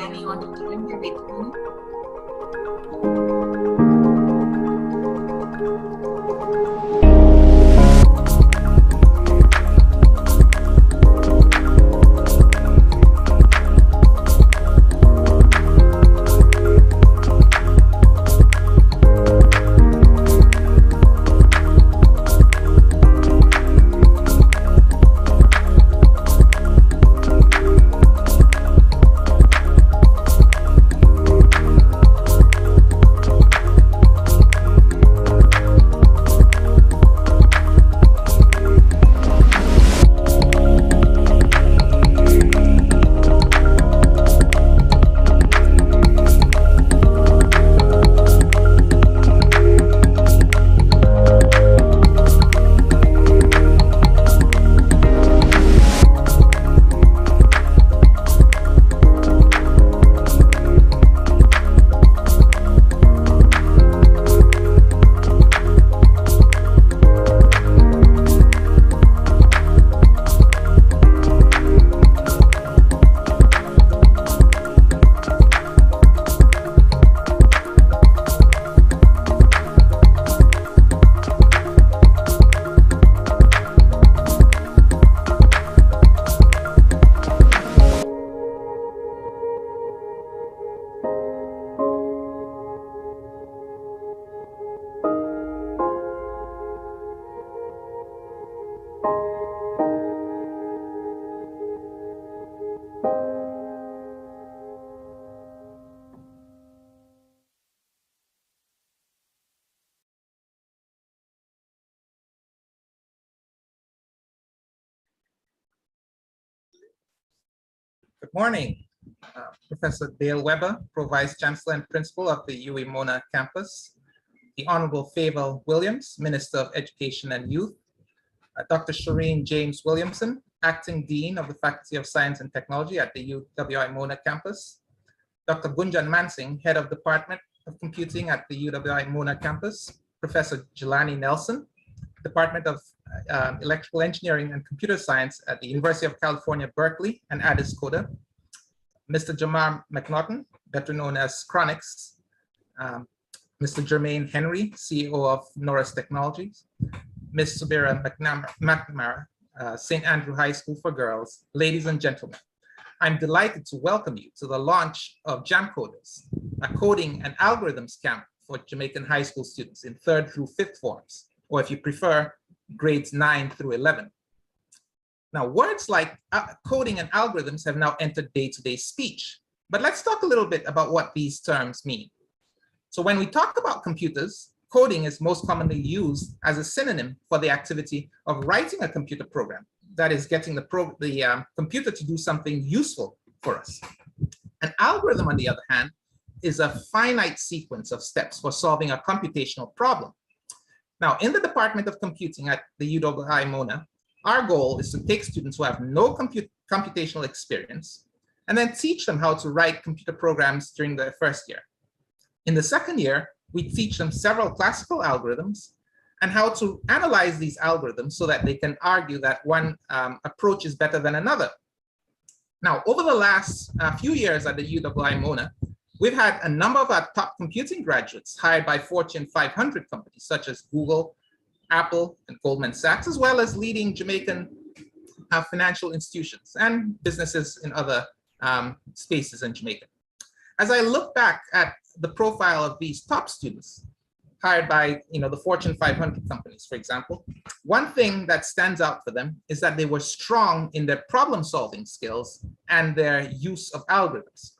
anyone to join Jermaine? Good morning. Professor Dale Weber, Pro-Vice Chancellor and Principal of the UWI Mona campus. The Honorable Fable Williams, Minister of Education and Youth. Dr. Shireen James Williamson, Acting Dean of the Faculty of Science and Technology at the UWI Mona campus. Dr. Gunjan Mansingh, Head of Department of Computing at the UWI Mona campus. Professor Jelani Nelson, Department of Electrical Engineering and Computer Science at the University of California, Berkeley and Addis Coda. Mr. Jamar McNaughton, better known as Chronix. Mr. Jermaine Henry, CEO of Norus Technologies. Ms. Subira McNamara, St. Andrew High School for Girls. Ladies and gentlemen, I'm delighted to welcome you to the launch of Jamcoders, a coding and algorithms camp for Jamaican high school students in 3rd through 5th forms, or if you prefer, grades 9 through 11. Now, words like coding and algorithms have now entered day-to-day speech, but let's talk a little bit about what these terms mean. So when we talk about computers, coding is most commonly used as a synonym for the activity of writing a computer program, that is getting the computer to do something useful for us. An algorithm, on the other hand, is a finite sequence of steps for solving a computational problem. Now, in the Department of Computing at the UWI Mona, our goal is to take students who have no computational experience and then teach them how to write computer programs during their first year. In the second year, we teach them several classical algorithms and how to analyze these algorithms so that they can argue that one approach is better than another. Now, over the last few years at the UWI Mona, we've had a number of our top computing graduates hired by Fortune 500 companies such as Google, Apple, and Goldman Sachs, as well as leading Jamaican financial institutions and businesses in other spaces in Jamaica. As I look back at the profile of these top students hired by the Fortune 500 companies, for example, one thing that stands out for them is that they were strong in their problem-solving skills and their use of algorithms.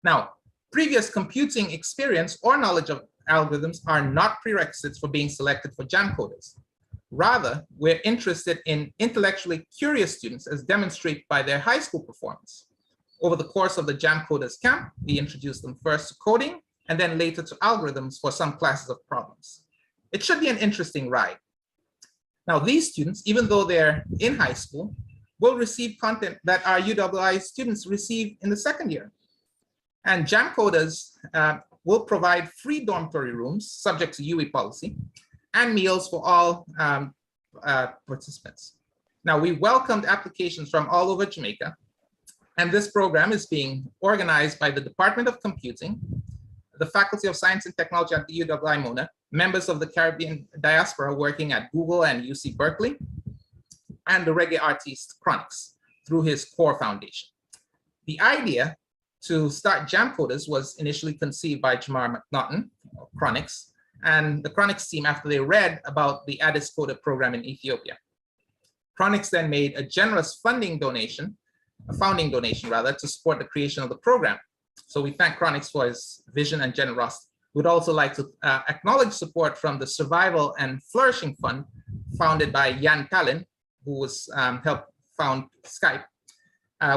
Now, previous computing experience or knowledge of algorithms are not prerequisites for being selected for Jamcoders. Rather, we're interested in intellectually curious students as demonstrated by their high school performance. Over the course of the Jamcoders camp, we introduced them first to coding and then later to algorithms for some classes of problems. It should be an interesting ride. Now, these students, even though they're in high school, will receive content that our UWI students receive in the second year. And Jamcoders will provide free dormitory rooms, subject to UWI policy, and meals for all participants. Now, we welcomed applications from all over Jamaica, And this program is being organized by the Department of Computing, the Faculty of Science and Technology at the UWI-Mona, members of the Caribbean diaspora working at Google and UC Berkeley, and the reggae artist Chronix through his core foundation. The idea to start Jamcoders was initially conceived by Jamar McNaughton, or Chronix, and the Chronix team after they read about the Addis Coda program in Ethiopia. Chronix then made a generous founding donation rather, to support the creation of the program. So we thank Chronix for his vision and generosity. We'd also like to acknowledge support from the Survival and Flourishing Fund, founded by Jan Kalin, who was helped found Skype,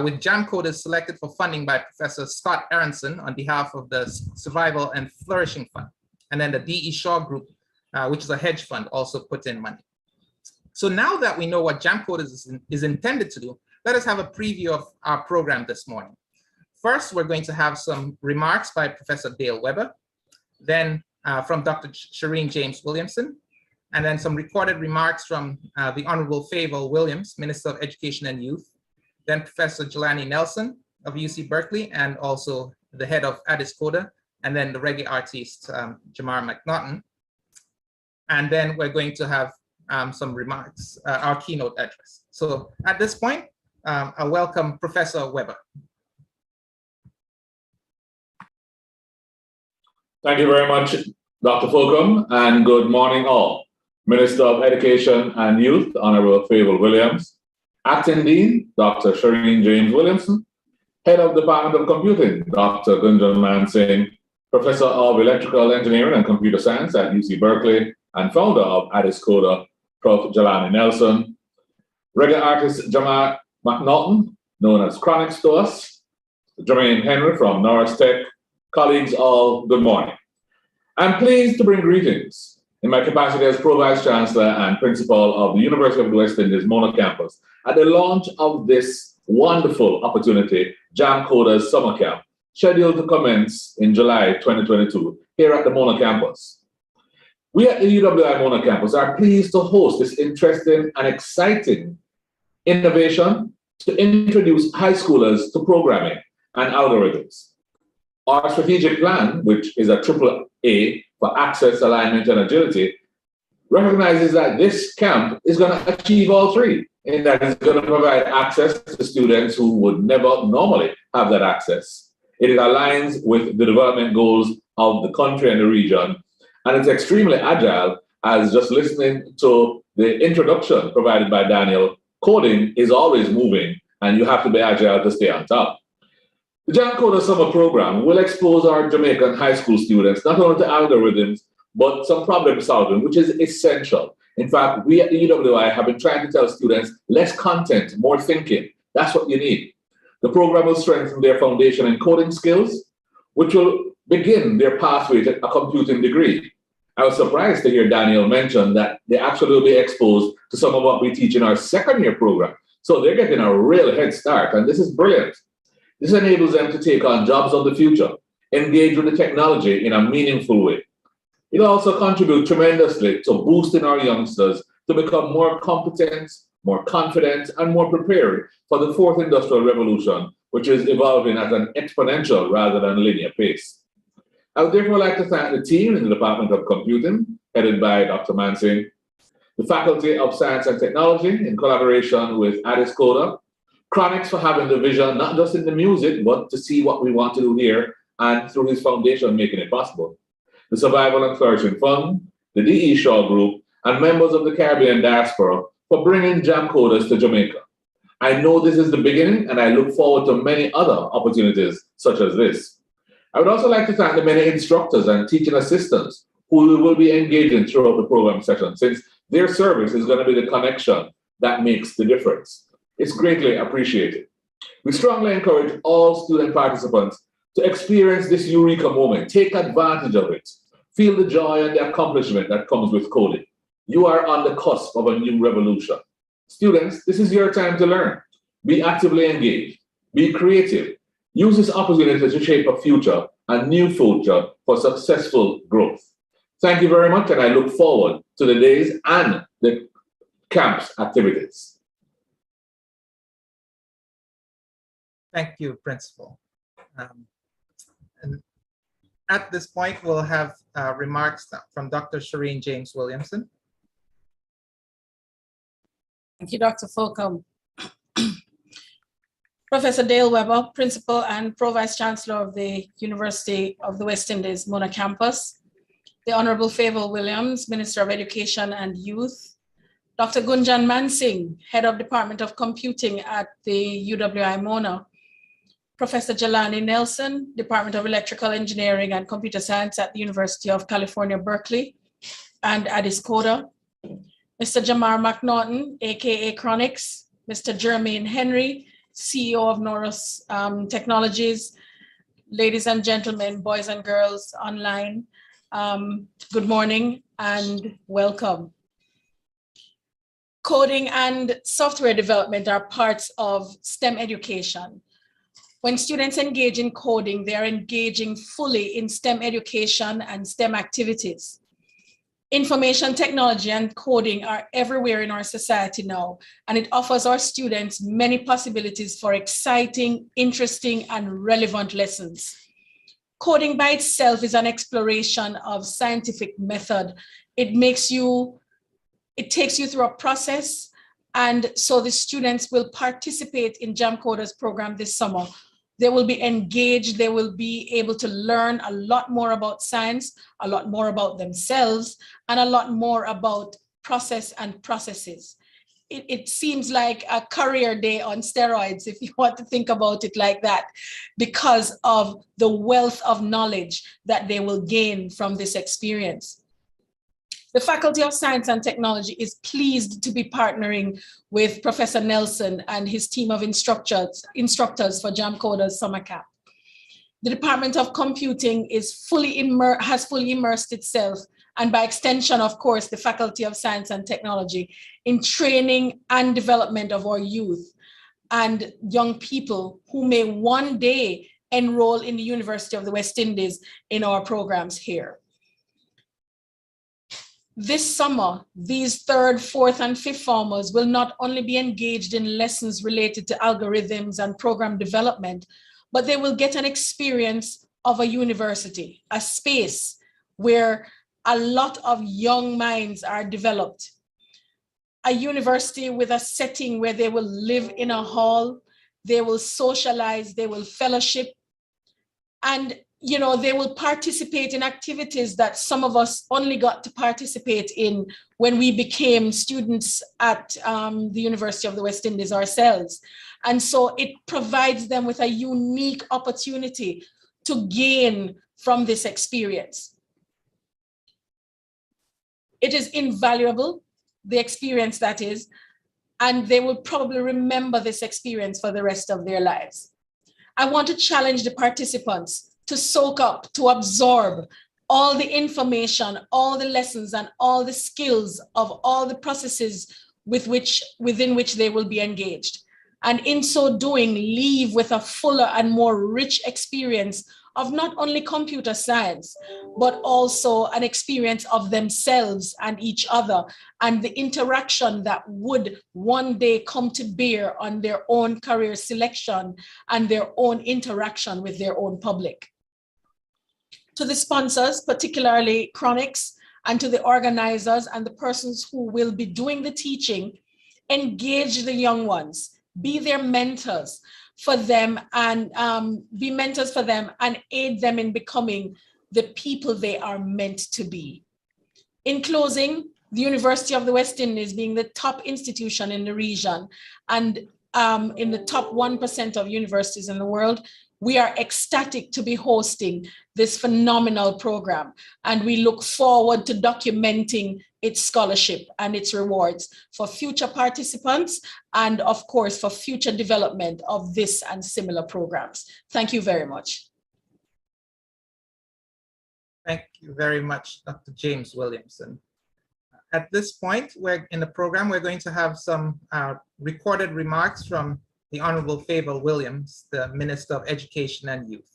with Jamcoders selected for funding by Professor Scott Aronson on behalf of the Survival and Flourishing Fund. And then the D.E. Shaw Group, which is a hedge fund, also put in money. So now that we know what Jamcoders is intended to do, let us have a preview of our program this morning. First, we're going to have some remarks by Professor Dale Weber, then from Dr. Shireen James Williamson, and then some recorded remarks from the Honorable Favour Williams, Minister of Education and Youth, then Professor Jelani Nelson of UC Berkeley, and also the head of Addis Coda, and then the reggae artist, Jamar McNaughton. And then we're going to have some remarks, our keynote address. So at this point, I welcome Professor Weber. Thank you very much, Dr. Fulcom, and good morning all. Minister of Education and Youth, Honorable Favour Williams, Acting Dean, Dr. Shireen James Williamson, Head of Department of Computing, Dr. Gunjan Mansingh, Professor of Electrical Engineering and Computer Science at UC Berkeley, and founder of Addis Coda, Prof. Jelani Nelson, reggae artist Jamar McNaughton, known as Chronix to us, Jermaine Henry from Norus Tech, colleagues all, good morning. I'm pleased to bring greetings in my capacity as Pro-Vice Chancellor and Principal of the University of the West Indies Mona campus at the launch of this wonderful opportunity, Jamcoders Summer Camp, scheduled to commence in July 2022 here at the Mona campus. We at the UWI Mona campus are pleased to host this interesting and exciting innovation to introduce high schoolers to programming and algorithms. Our strategic plan, which is a triple A for access, alignment, and agility, recognizes that this camp is going to achieve all three, in that it's going to provide access to students who would never normally have that access. It aligns with the development goals of the country and the region, and it's extremely agile, as just listening to the introduction provided by Daniel, coding is always moving, and you have to be agile to stay on top. The Jamcoders Summer Program will expose our Jamaican high school students not only to algorithms, but some problem solving, which is essential. In fact, we at the UWI have been trying to tell students, less content, more thinking. That's what you need. The program will strengthen their foundation in coding skills, which will begin their pathway to a computing degree. I was surprised to hear Daniel mention that they actually will be exposed to some of what we teach in our second year program. So they're getting a real head start, and this is brilliant. This enables them to take on jobs of the future, engage with the technology in a meaningful way. It will also contribute tremendously to boosting our youngsters to become more competent, more confident, and more prepared for the fourth industrial revolution, which is evolving at an exponential rather than linear pace. I would therefore like to thank the team in the Department of Computing, headed by Dr. Mansingh, the Faculty of Science and Technology in collaboration with Addis Coda, Chronix for having the vision, not just in the music, but to see what we want to do here, and through his foundation, making it possible. The Survival and Flourishing Fund, the D.E. Shaw Group, and members of the Caribbean diaspora for bringing Jamcoders to Jamaica. I know this is the beginning, and I look forward to many other opportunities such as this. I would also like to thank the many instructors and teaching assistants who we will be engaging throughout the program session, since their service is going to be the connection that makes the difference. It's greatly appreciated. We strongly encourage all student participants to experience this eureka moment. Take advantage of it. Feel the joy and the accomplishment that comes with coding. You are on the cusp of a new revolution. Students, this is your time to learn. Be actively engaged. Be creative. Use this opportunity to shape a future, a new future for successful growth. Thank you very much, and I look forward to the days and the camp's activities. Thank you, Principal. And at this point, we'll have remarks from Dr. Shireen James Williamson. Thank you, Dr. Fulcom. Professor Dale Weber, Principal and Pro-Vice Chancellor of the University of the West Indies, Mona Campus. The Honorable Favour Williams, Minister of Education and Youth. Dr. Gunjan Mansingh, Head of Department of Computing at the UWI Mona. Professor Jelani Nelson, Department of Electrical Engineering and Computer Science at the University of California, Berkeley and Addis Coda. Mr. Jamar McNaughton, AKA Chronics. Mr. Jermaine Henry, CEO of Norus Technologies. Ladies and gentlemen, boys and girls online, good morning and welcome. Coding and software development are parts of STEM education. When students engage in coding, they are engaging fully in STEM education and STEM activities. Information technology and coding are everywhere in our society now, and it offers our students many possibilities for exciting, interesting, and relevant lessons. Coding by itself is an exploration of scientific method. It takes you through a process, and so the students will participate in Jamcoders program this summer. They will be engaged, they will be able to learn a lot more about science, a lot more about themselves, and a lot more about process and processes. It seems like a career day on steroids, if you want to think about it like that, because of the wealth of knowledge that they will gain from this experience. The Faculty of Science and Technology is pleased to be partnering with Professor Nelson and his team of instructors for Jamcoders Summer Camp. The Department of Computing is has fully immersed itself, and by extension, of course, the Faculty of Science and Technology, in training and development of our youth and young people who may one day enroll in the University of the West Indies in our programs here. This summer, these 3rd, 4th, and 5th formers will not only be engaged in lessons related to algorithms and program development, but they will get an experience of a university, a space where a lot of young minds are developed. A university with a setting where they will live in a hall, they will socialize, they will fellowship, and they will participate in activities that some of us only got to participate in when we became students at the University of the West Indies ourselves. And so it provides them with a unique opportunity to gain from this experience. It is invaluable, the experience that is, and they will probably remember this experience for the rest of their lives. I want to challenge the participants to soak up, to absorb all the information, all the lessons, and all the skills of all the processes within which they will be engaged. And in so doing, leave with a fuller and more rich experience of not only computer science, but also an experience of themselves and each other, and the interaction that would one day come to bear on their own career selection and their own interaction with their own public. To the sponsors, particularly Chronics, and to the organizers and the persons who will be doing the teaching, engage the young ones, be their mentors for them, and be mentors for them and aid them in becoming the people they are meant to be. In closing, the University of the West Indies being the top institution in the region and in the top 1% of universities in the world, we are ecstatic to be hosting this phenomenal program, and we look forward to documenting its scholarship and its rewards for future participants and, of course, for future development of this and similar programs. Thank you very much. Thank you very much, Dr. James Williamson. At this point, in the program, we're going to have some recorded remarks from the Honorable Favour Williams, the Minister of Education and Youth.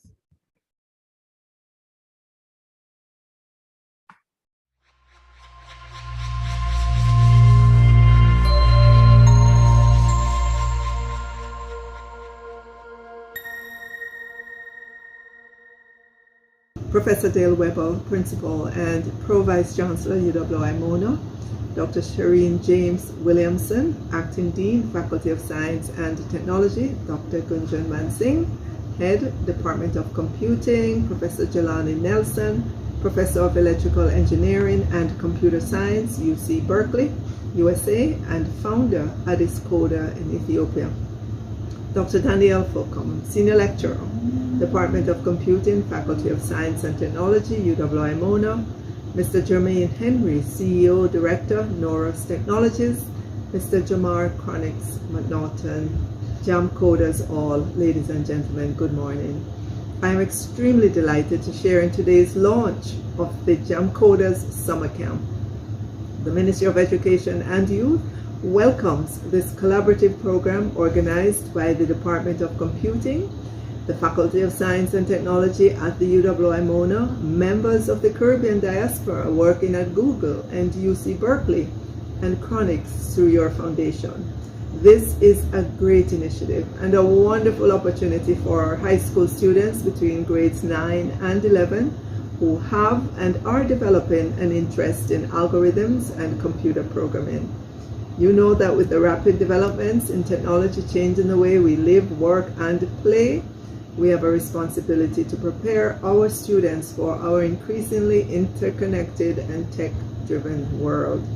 Professor Dale Weber, Principal and Pro Vice Chancellor, UWI Mona, Dr. Shireen James Williamson, Acting Dean, Faculty of Science and Technology, Dr. Gunjan Mansingh, Head, Department of Computing, Professor Jelani Nelson, Professor of Electrical Engineering and Computer Science, UC Berkeley, USA, and founder Addis Coda in Ethiopia. Dr. Daniel Fulcom, Senior Lecturer, Department of Computing, Faculty of Science and Technology, UWI Mona, Mr. Jermaine Henry, CEO, Director, Norus Technologies, Mr. Jamar Chronix McNaughton, Jamcoders all, ladies and gentlemen, good morning. I am extremely delighted to share in today's launch of the Jamcoders Summer Camp. The Ministry of Education and Youth welcomes this collaborative program organized by the Department of Computing, the Faculty of Science and Technology at the UWI Mona, members of the Caribbean diaspora working at Google and UC Berkeley, and Chronix through your foundation. This is a great initiative and a wonderful opportunity for our high school students between grades 9 and 11 who have and are developing an interest in algorithms and computer programming. You know that with the rapid developments in technology changing the way we live, work, and play, we have a responsibility to prepare our students for our increasingly interconnected and tech-driven world.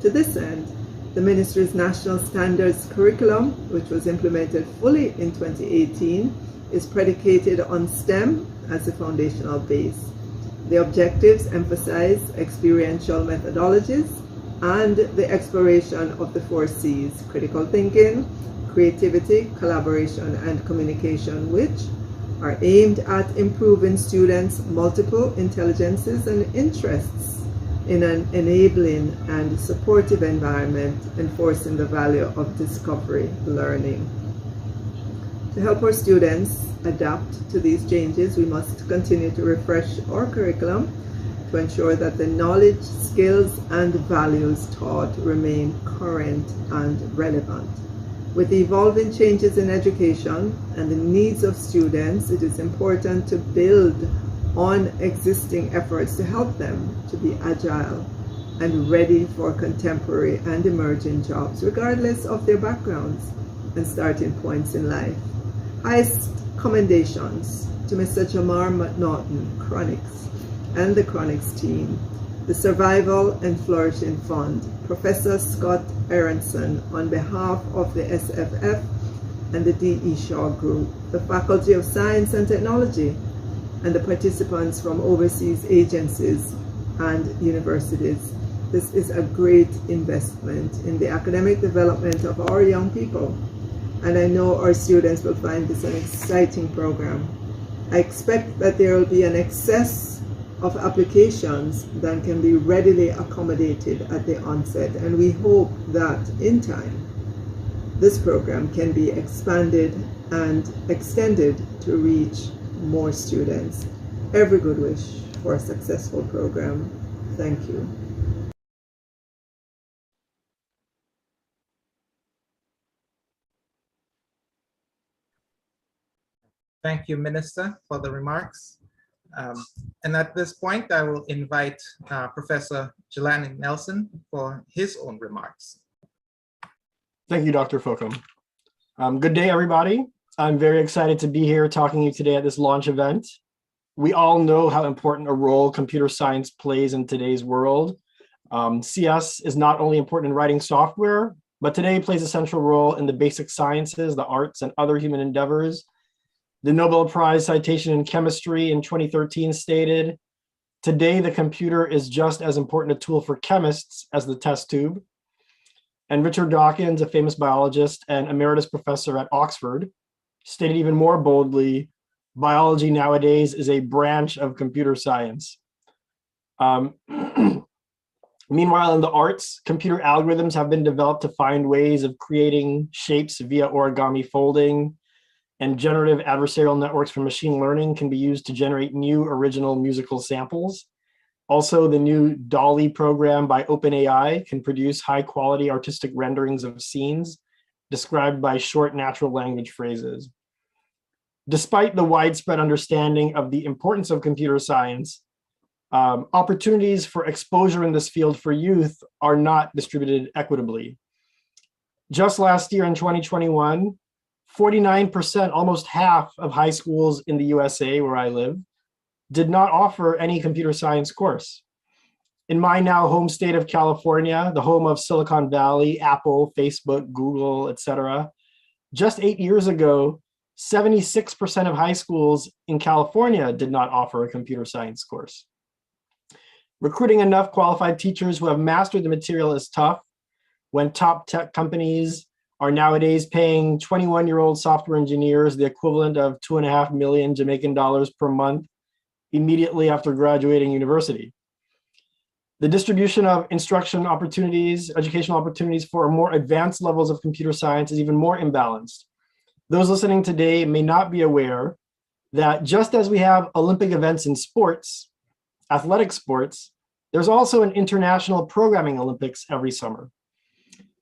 To this end, the Ministry's National Standards Curriculum, which was implemented fully in 2018, is predicated on STEM as the foundational base. The objectives emphasize experiential methodologies and the exploration of the 4 C's: critical thinking, creativity, collaboration, and communication, which are aimed at improving students' multiple intelligences and interests in an enabling and supportive environment, enforcing the value of discovery learning. To help our students adapt to these changes, we must continue to refresh our curriculum to ensure that the knowledge, skills, and values taught remain current and relevant. With the evolving changes in education and the needs of students, it is important to build on existing efforts to help them to be agile and ready for contemporary and emerging jobs, regardless of their backgrounds and starting points in life. Highest commendations to Mr. Jamar McNaughton, Chronix, and the Chronix team, the Survival and Flourishing Fund, Professor Scott Aronson on behalf of the SFF and the D.E. Shaw Group, the Faculty of Science and Technology, and the participants from overseas agencies and universities. This is a great investment in the academic development of our young people, and I know our students will find this an exciting program. I expect that there will be an excess of applications that can be readily accommodated at the onset, and we hope that in time this program can be expanded and extended to reach more students. Every good wish for a successful program. Thank you. Thank you, Minister, for the remarks. And at this point, I will invite Professor Jelani Nelson for his own remarks. Thank you, Dr. Fulcom. Good day, everybody. I'm very excited to be here talking to you today at this launch event. We all know how important a role computer science plays in today's world. CS is not only important in writing software, but today plays a central role in the basic sciences, the arts, and other human endeavors. The Nobel Prize citation in chemistry in 2013 stated, "Today, the computer is just as important a tool for chemists as the test tube." And Richard Dawkins, a famous biologist and emeritus professor at Oxford, stated even more boldly, "Biology nowadays is a branch of computer science." Meanwhile, in the arts, computer algorithms have been developed to find ways of creating shapes via origami folding, and generative adversarial networks for machine learning can be used to generate new original musical samples. Also, the new DALL-E program by OpenAI can produce high-quality artistic renderings of scenes described by short natural language phrases. Despite the widespread understanding of the importance of computer science, opportunities for exposure in this field for youth are not distributed equitably. Just last year in 2021, 49%, almost half of high schools in the USA where I live, did not offer any computer science course. In my now home state of California, the home of Silicon Valley, Apple, Facebook, Google, etc., just 8 years ago, 76% of high schools in California did not offer a computer science course. Recruiting enough qualified teachers who have mastered the material is tough when top tech companies are nowadays paying 21-year-old software engineers the equivalent of 2.5 million Jamaican dollars per month immediately after graduating university. The distribution of instruction opportunities, educational opportunities for more advanced levels of computer science is even more imbalanced. Those listening today may not be aware that just as we have Olympic events in sports, athletic sports, there's also an international programming Olympics every summer.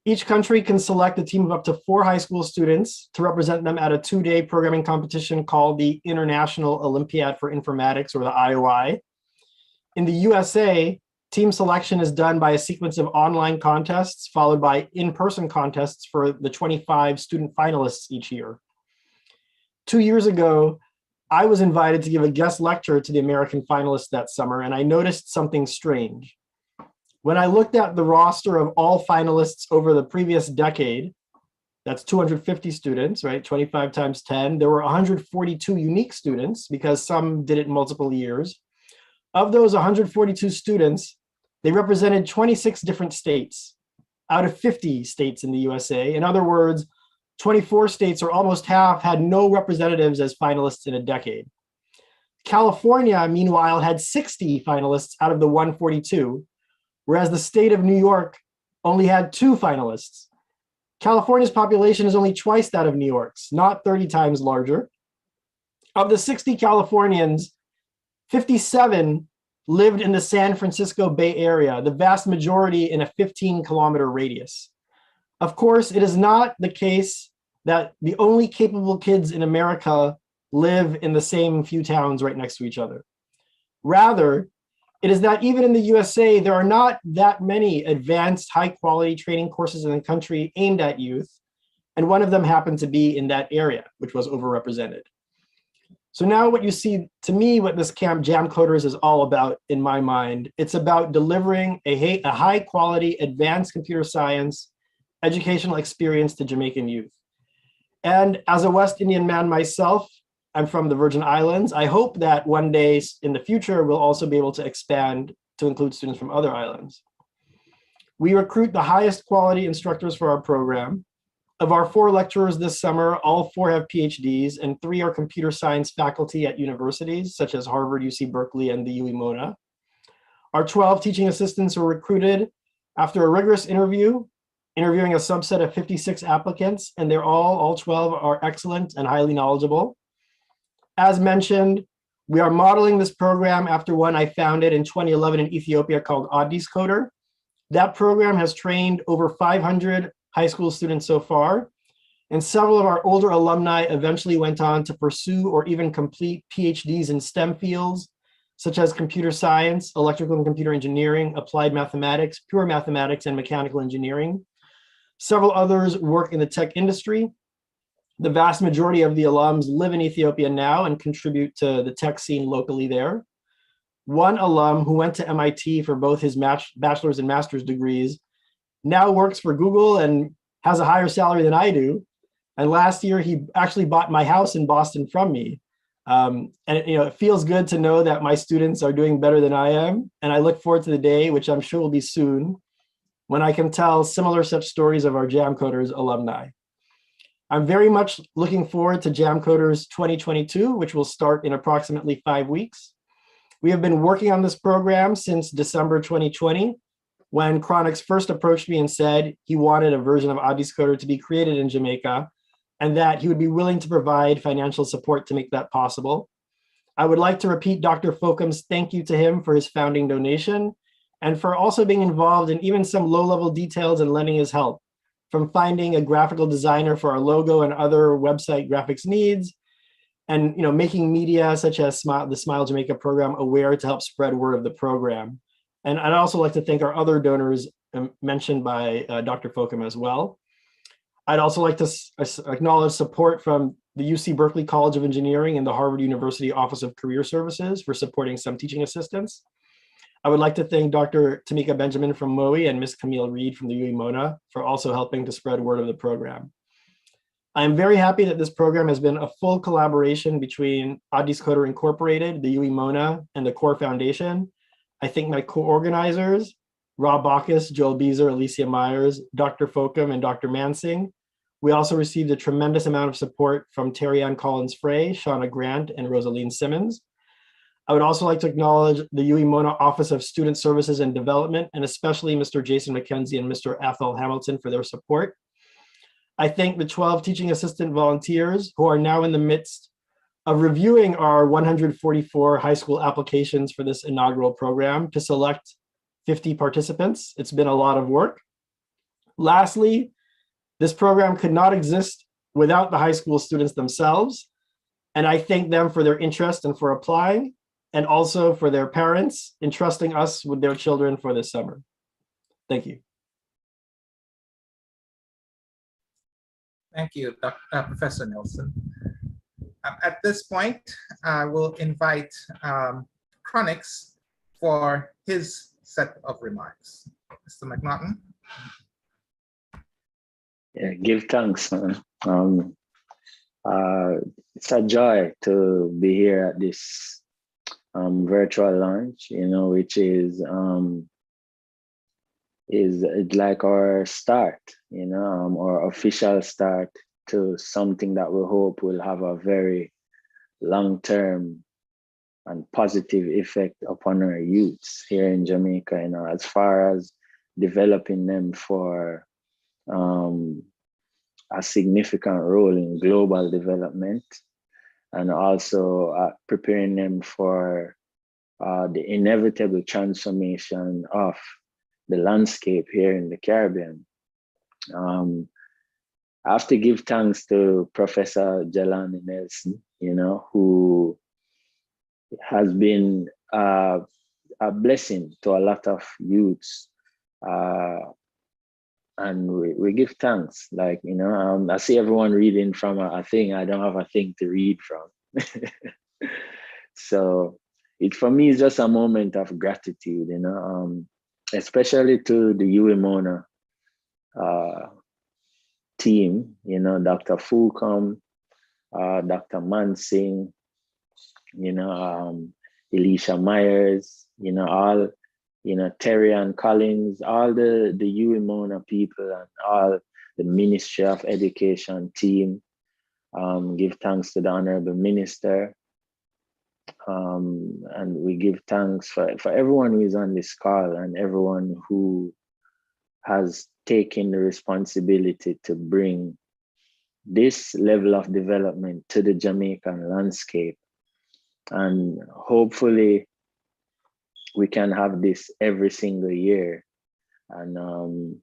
Each country can select a team of up to 4 high school students to represent them at a 2-day programming competition called the International Olympiad for Informatics, or the IOI. In the USA, team selection is done by a sequence of online contests followed by in-person contests for the 25 student finalists each year. 2 years ago, I was invited to give a guest lecture to the American finalists that summer, and I noticed something strange. When I looked at the roster of all finalists over the previous decade, that's 250 students, right? 25 times 10, there were 142 unique students because some did it multiple years. Of those 142 students, they represented 26 different states out of 50 states in the USA. In other words, 24 states, or almost half, had no representatives as finalists in a decade. California, meanwhile, had 60 finalists out of the 142, whereas the state of New York only had 2 finalists. California's population is only twice that of New York's, not 30 times larger. Of the 60 Californians, 57 lived in the San Francisco Bay Area, the vast majority in a 15-kilometer radius. Of course, it is not the case that the only capable kids in America live in the same few towns right next to each other. Rather, it is that even in the USA, there are not that many advanced high-quality training courses in the country aimed at youth, and one of them happened to be in that area, which was overrepresented. So now what you see, to me, what this camp Jamcoders is all about in my mind, it's about delivering a high-quality advanced computer science educational experience to Jamaican youth. And as a West Indian man myself, I'm from the Virgin Islands. I hope that one day in the future, we'll also be able to expand to include students from other islands. We recruit the highest quality instructors for our program. Of our 4 lecturers this summer, all 4 have PhDs and 3 are computer science faculty at universities such as Harvard, UC Berkeley, and the UW Mona. Our 12 teaching assistants were recruited after a rigorous interviewing a subset of 56 applicants, and all 12 are excellent and highly knowledgeable. As mentioned, we are modeling this program after one I founded in 2011 in Ethiopia called Jamcoders. That program has trained over 500 high school students so far, and several of our older alumni eventually went on to pursue or even complete PhDs in STEM fields, such as computer science, electrical and computer engineering, applied mathematics, pure mathematics, and mechanical engineering. Several others work in the tech industry. The vast majority of the alums live in Ethiopia now and contribute to the tech scene locally there. One alum who went to MIT for both his bachelor's and master's degrees now works for Google and has a higher salary than I do. And last year, he actually bought my house in Boston from me. And it feels good to know that my students are doing better than I am. And I look forward to the day, which I'm sure will be soon, when I can tell similar such stories of our Jamcoders alumni. I'm very much looking forward to Jamcoders 2022, which will start in approximately 5 weeks. We have been working on this program since December 2020, when Chronix first approached me and said he wanted a version of Jamcoders to be created in Jamaica, and that he would be willing to provide financial support to make that possible. I would like to repeat Dr. Folcom's thank you to him for his founding donation, and for also being involved in even some low-level details and lending his help, from finding a graphical designer for our logo and other website graphics needs, and making media such as the Smile Jamaica program aware to help spread word of the program. And I'd also like to thank our other donors mentioned by Dr. Fokum as well. I'd also like to acknowledge support from the UC Berkeley College of Engineering and the Harvard University Office of Career Services for supporting some teaching assistants. I would like to thank Dr. Tamika Benjamin from MOE and Ms. Camille Reed from the UE Mona for also helping to spread word of the program. I am very happy that this program has been a full collaboration between Addis Coder Incorporated, the UE Mona, and the Core Foundation. I thank my co-organizers, Rob Bacchus, Joel Beezer, Alicia Myers, Dr. Fokum, and Dr. Mansing. We also received a tremendous amount of support from Terry Ann Collins-Frey, Shauna Grant, and Rosaline Simmons. I would also like to acknowledge the UE Mona Office of Student Services and Development, and especially Mr. Jason McKenzie and Mr. Athol Hamilton for their support. I thank the 12 teaching assistant volunteers who are now in the midst of reviewing our 144 high school applications for this inaugural program to select 50 participants. It's been a lot of work. Lastly, this program could not exist without the high school students themselves, and I thank them for their interest and for applying, and also for their parents entrusting us with their children for this summer. Thank you. Thank you, Professor Nelson. At this point, I will invite Chronix for his set of remarks. Mr. McNaughton. Yeah, give thanks, man. It's a joy to be here at this virtual launch, which is like our start, our official start to something that we hope will have a very long-term and positive effect upon our youths here in Jamaica, as far as developing them for a significant role in global development, and also preparing them for the inevitable transformation of the landscape here in the Caribbean. I have to give thanks to Professor Jelani Nelson, who has been a blessing to a lot of youths. And we give thanks. I see everyone reading from a thing. I don't have a thing to read from. So for me, it's just a moment of gratitude, especially to the UE Mona team, Dr. Fulcom, Dr. Mansing, Elisha Myers, all, Terry and Collins, all the UE Mona people and all the Ministry of Education team. Give thanks to the Honorable Minister. And we give thanks for everyone who is on this call and everyone who has taken the responsibility to bring this level of development to the Jamaican landscape. And hopefully we can have this every single year. And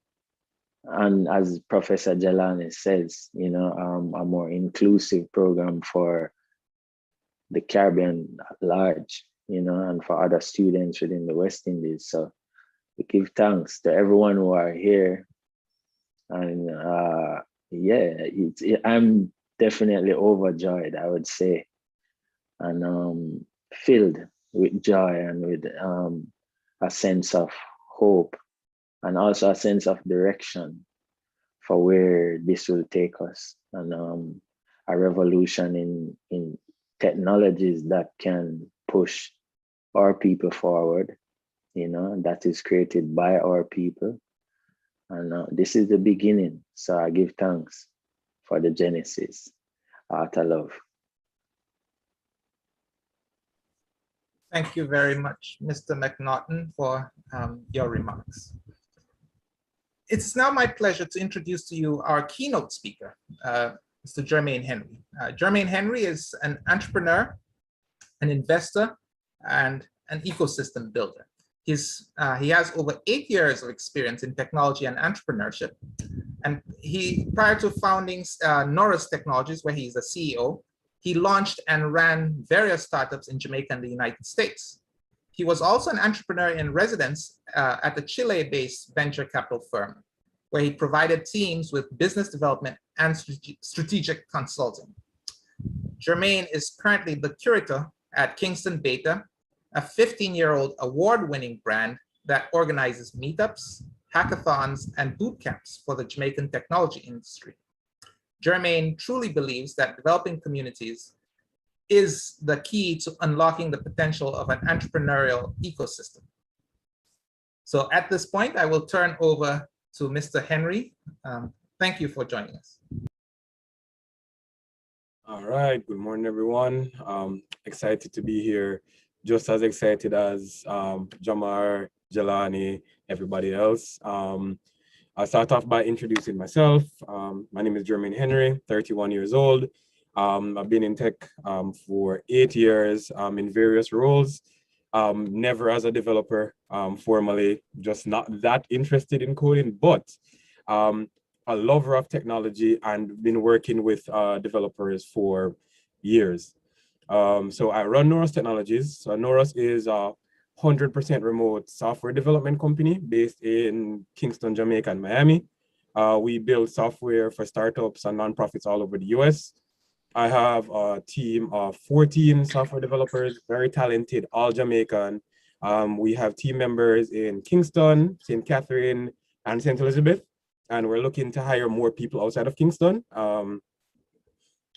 as Professor Jelani says, a more inclusive program for the Caribbean at large, and for other students within the West Indies. So we give thanks to everyone who are here. And I'm definitely overjoyed, I would say, and filled with joy and with a sense of hope and also a sense of direction for where this will take us, and a revolution in technologies that can push our people forward, that is created by our people. And this is the beginning. So I give thanks for the genesis. Out of love. Thank you very much, Mr. McNaughton, for your remarks. It's now my pleasure to introduce to you our keynote speaker, Mr. Jermaine Henry. Jermaine Henry is an entrepreneur, an investor, and an ecosystem builder. He has over 8 years of experience in technology and entrepreneurship. And prior to founding Norus Technologies, where he's a CEO, He launched and ran various startups in Jamaica and the United States. He was also an entrepreneur in residence at the Chile-based venture capital firm, where he provided teams with business development and strategic consulting. Jermaine is currently the curator at Kingston Beta, a 15-year-old award-winning brand that organizes meetups, hackathons, and boot camps for the Jamaican technology industry. Jermaine truly believes that developing communities is the key to unlocking the potential of an entrepreneurial ecosystem. So at this point, I will turn over to Mr. Henry. Thank you for joining us. All right, good morning, everyone. Excited to be here, just as excited as Jamar, Jelani, everybody else. I'll start off by introducing myself. My name is Jermaine Henry, 31 years old. I've been in tech for 8 years in various roles, never as a developer formally, just not that interested in coding, but a lover of technology and been working with developers for years. So I run Norus Technologies. So Norus is a 100% remote software development company based in Kingston, Jamaica, and Miami. We build software for startups and nonprofits all over the US. I have a team of 14 software developers, very talented, all Jamaican. We have team members in Kingston, St. Catherine, and St. Elizabeth, and we're looking to hire more people outside of Kingston.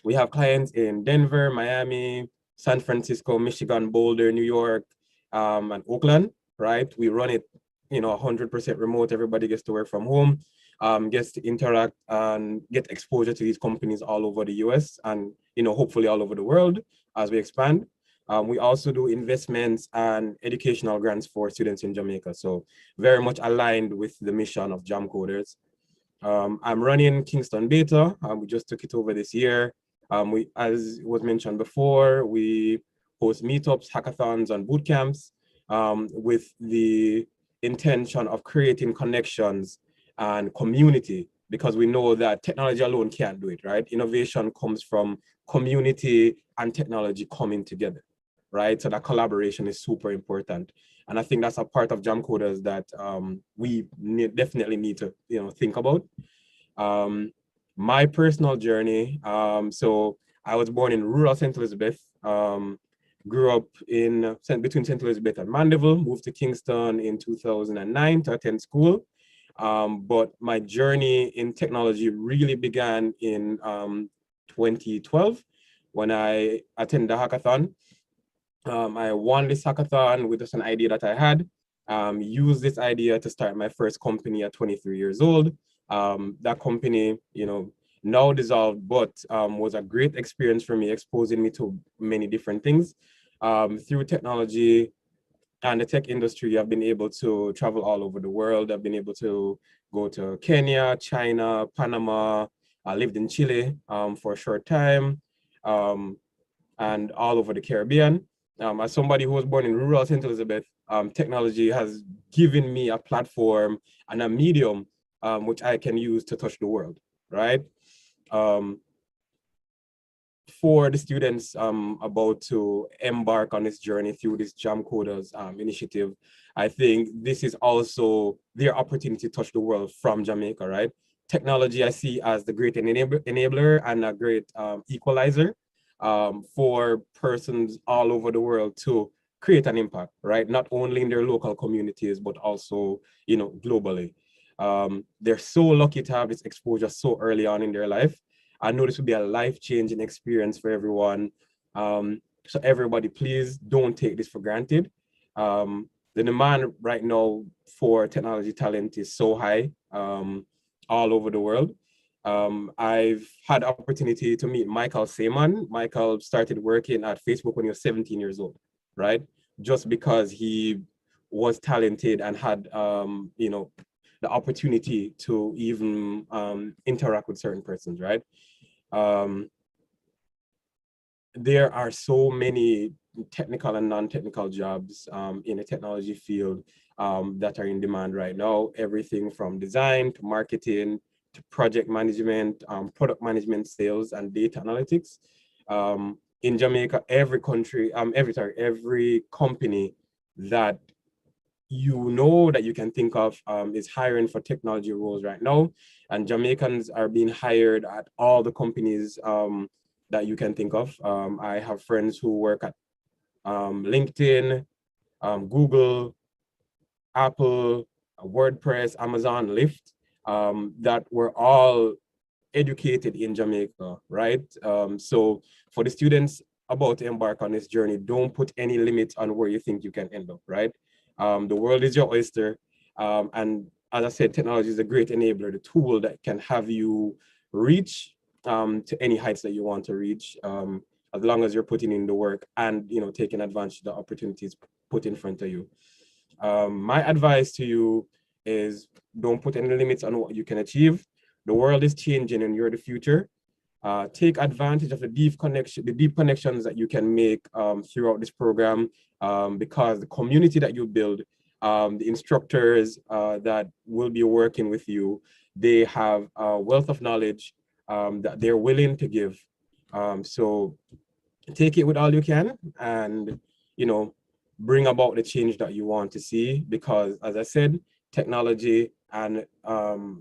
We have clients in Denver, Miami, San Francisco, Michigan, Boulder, New York, and Oakland, right? We run it, 100% remote. Everybody gets to work from home, gets to interact and get exposure to these companies all over the US and, hopefully all over the world as we expand. We also do investments and educational grants for students in Jamaica. So very much aligned with the mission of Jamcoders. I'm running Kingston Beta. We just took it over this year. As was mentioned before, we host meetups, hackathons, and boot camps with the intention of creating connections and community, because we know that technology alone can't do it, right? Innovation comes from community and technology coming together, right? So that collaboration is super important. And I think that's a part of Jamcoders that we definitely need to think about. My personal journey, so I was born in rural St. Elizabeth, grew up between St. Elizabeth and Mandeville, moved to Kingston in 2009 to attend school. But my journey in technology really began in 2012 when I attended a hackathon. I won this hackathon with just an idea that I had, used this idea to start my first company at 23 years old. That company, now dissolved, but was a great experience for me, exposing me to many different things. Through technology and the tech industry, I've been able to travel all over the world. I've been able to go to Kenya, China, Panama. I lived in Chile for a short time, and all over the Caribbean. As somebody who was born in rural St. Elizabeth, technology has given me a platform and a medium which I can use to touch the world, right? For the students about to embark on this journey through this Jamcoders initiative, I think this is also their opportunity to touch the world from Jamaica, right? Technology I see as the great enabler and a great equalizer for persons all over the world to create an impact, right? Not only in their local communities, but also, globally. They're so lucky to have this exposure so early on in their life. I know this will be a life-changing experience for everyone. So everybody, please don't take this for granted. The demand right now for technology talent is so high all over the world. I've had the opportunity to meet Michael Seaman. Michael started working at Facebook when he was 17 years old, right? Just because he was talented and had, the opportunity to even interact with certain persons, right? There are so many technical and non-technical jobs in the technology field that are in demand right now. Everything from design to marketing to project management, product management, sales, and data analytics. In Jamaica, every company that you know that you can think of is hiring for technology roles right now, and Jamaicans are being hired at all the companies that you can think of. I have friends who work at LinkedIn, Google, Apple, WordPress, Amazon, Lyft, that were all educated in Jamaica, right? So for the students about to embark on this journey, don't put any limits on where you think you can end up, right? The world is your oyster. And as I said, technology is a great enabler, the tool that can have you reach to any heights that you want to reach, as long as you're putting in the work and taking advantage of the opportunities put in front of you. My advice to you is don't put any limits on what you can achieve. The world is changing and you're the future. Take advantage of the deep connections that you can make throughout this program, because the community that you build, the instructors that will be working with you, they have a wealth of knowledge that they're willing to give. So take it with all you can and, bring about the change that you want to see, because as I said, technology and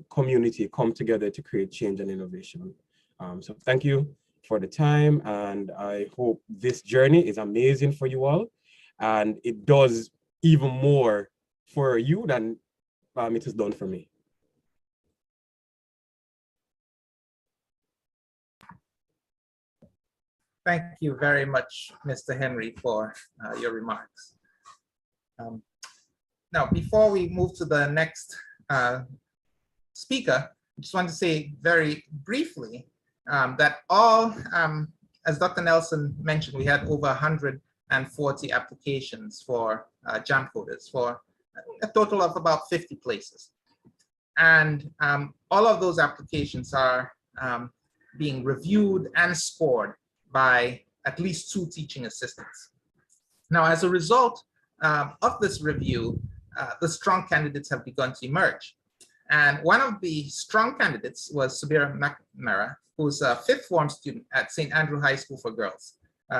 community come together to create change and innovation. So thank you for the time, and I hope this journey is amazing for you all, and it does even more for you than it has done for me. Thank you very much, Mr. Henry, for your remarks. Now, before we move to the next speaker, I just want to say very briefly that as Dr. Nelson mentioned, we had over 140 applications for Jamcoders for a total of about 50 places. And all of those applications are being reviewed and scored by at least 2 teaching assistants. Now, as a result of this review, the strong candidates have begun to emerge. And one of the strong candidates was Subira McNamara, who's a 5th form student at St. Andrew High School for Girls.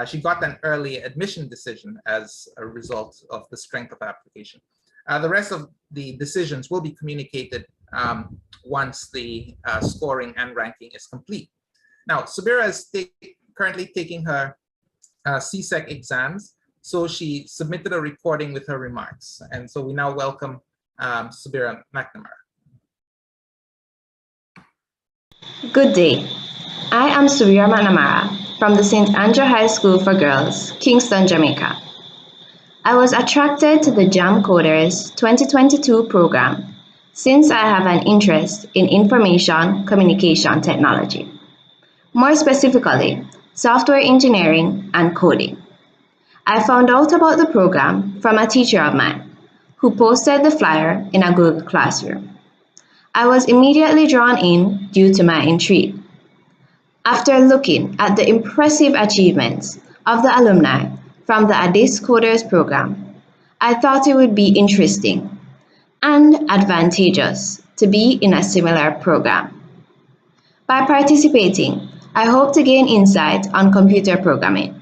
She got an early admission decision as a result of the strength of application. The rest of the decisions will be communicated once the scoring and ranking is complete. Now, Subira is currently taking her CSEC exams, so she submitted a recording with her remarks. And so we now welcome Subira McNamara. Good day. I am Subira McNamara from the St. Andrew High School for Girls, Kingston, Jamaica. I was attracted to the Jamcoders 2022 program since I have an interest in information communication technology. More specifically, software engineering and coding. I found out about the program from a teacher of mine who posted the flyer in a Google Classroom. I was immediately drawn in due to my intrigue. After looking at the impressive achievements of the alumni from the ADIS Coders program, I thought it would be interesting and advantageous to be in a similar program. By participating, I hope to gain insight on computer programming,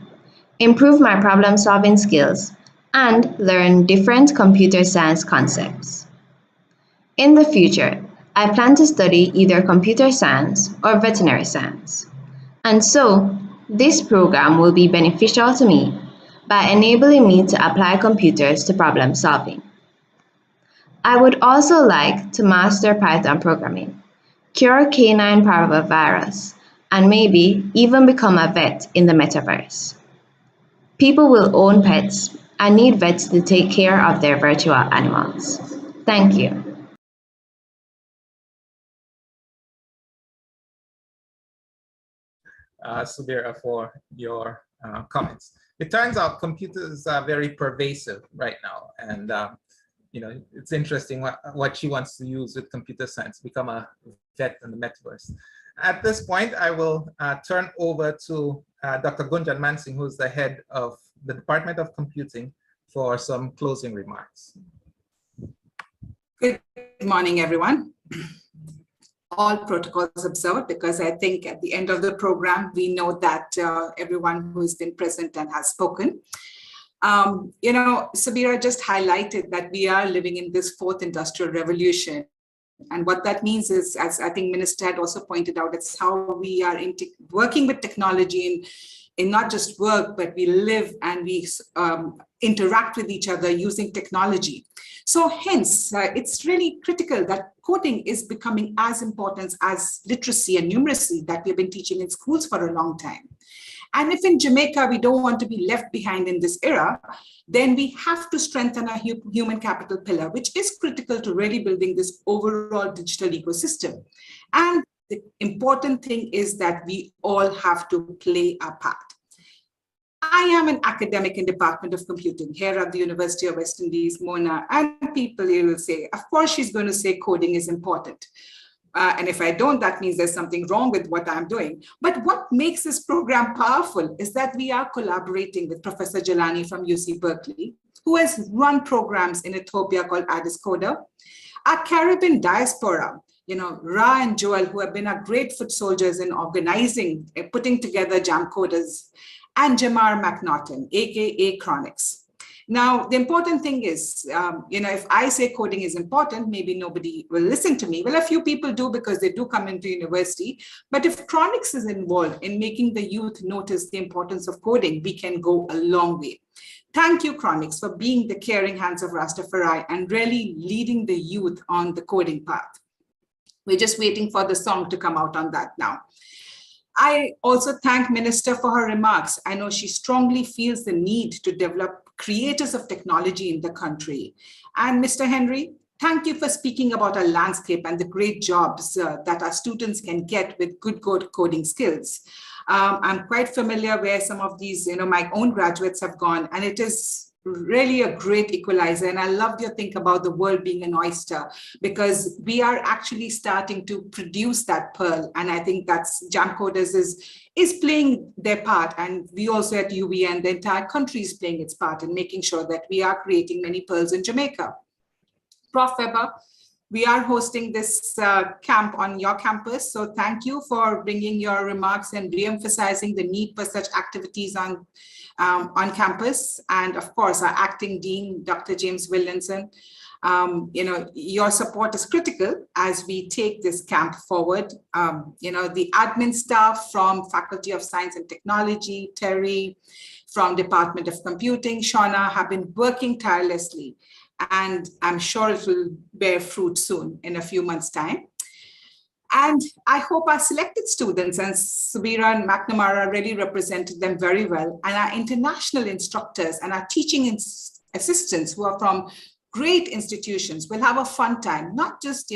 improve my problem-solving skills, and learn different computer science concepts. In the future, I plan to study either computer science or veterinary science. And so, this program will be beneficial to me by enabling me to apply computers to problem solving. I would also like to master Python programming, cure canine parvovirus, and maybe even become a vet in the metaverse. People will own pets and need vets to take care of their virtual animals. Thank you. Subira, for your comments. It turns out computers are very pervasive right now, and it's interesting what she wants to use with computer science, become a vet in the metaverse. At this point, I will turn over to Dr. Gunjan Mansingh, who's the head of the Department of Computing, for some closing remarks. Good morning, everyone. all protocols observed, because I think at the end of the program, we know that everyone who has been present and has spoken. Sabira just highlighted that we are living in this fourth industrial revolution. And what that means is, as I think Minister had also pointed out, it's how we are working with technology in not just work, but we live and we interact with each other using technology. So hence, it's really critical that coding is becoming as important as literacy and numeracy that we've been teaching in schools for a long time. And if in Jamaica, we don't want to be left behind in this era, then we have to strengthen our human capital pillar, which is critical to really building this overall digital ecosystem. And the important thing is that we all have to play our part. I am an academic in Department of Computing here at the University of West Indies, Mona, and people here will say, of course, she's going to say coding is important. And if I don't, that means there's something wrong with what I'm doing. But what makes this program powerful is that we are collaborating with Professor Jelani from UC Berkeley, who has run programs in Ethiopia called Addis Coder. Our Caribbean diaspora, Ra and Joel, who have been our great foot soldiers in organizing, putting together Jamcoders, and Jamar McNaughton, aka Chronix. Now, the important thing is, if I say coding is important, maybe nobody will listen to me. Well, a few people do because they do come into university. But if Chronix is involved in making the youth notice the importance of coding, we can go a long way. Thank you, Chronix, for being the caring hands of Rastafari and really leading the youth on the coding path. We're just waiting for the song to come out on that now. I also thank Minister for her remarks. I know she strongly feels the need to develop creators of technology in the country. And Mr. Henry, thank you for speaking about our landscape and the great jobs that our students can get with good coding skills. I'm quite familiar where some of these, my own graduates have gone, and it is really a great equalizer. And I loved your think about the world being an oyster, because we are actually starting to produce that pearl. And I think that's Jamcoders is playing their part. And we also at UV and the entire country is playing its part in making sure that we are creating many pearls in Jamaica. Prof. Weber, we are hosting this camp on your campus. So thank you for bringing your remarks and re-emphasizing the need for such activities on campus. And of course, our acting dean, Dr. James Williamson, your support is critical as we take this camp forward. The admin staff from Faculty of Science and Technology, Terry, from Department of Computing, Shauna, have been working tirelessly. And I'm sure it will bear fruit soon in a few months' time. And I hope our selected students, and Subira and McNamara really represented them very well, and our international instructors and our teaching assistants who are from great institutions will have a fun time, not just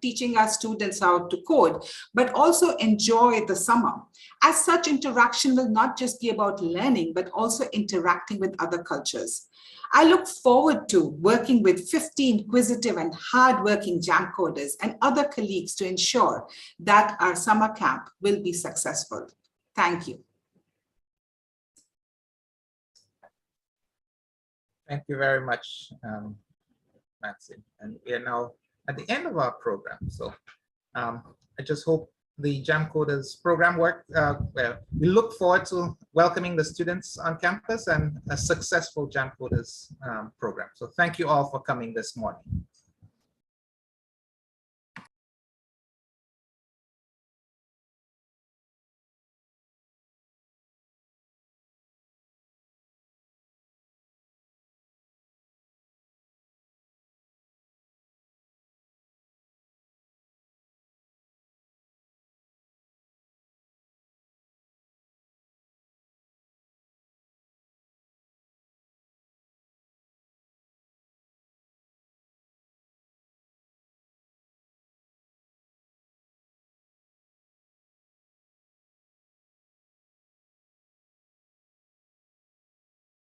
teaching our students how to code, but also enjoy the summer. As such, interaction will not just be about learning, but also interacting with other cultures. I look forward to working with 50 inquisitive and hardworking Jamcoders and other colleagues to ensure that our summer camp will be successful. Thank you. Thank you very much, Maxine. And we are now at the end of our program. So I just hope the Jamcoders program worked well. We look forward to welcoming the students on campus and a successful Jamcoders program. So thank you all for coming this morning.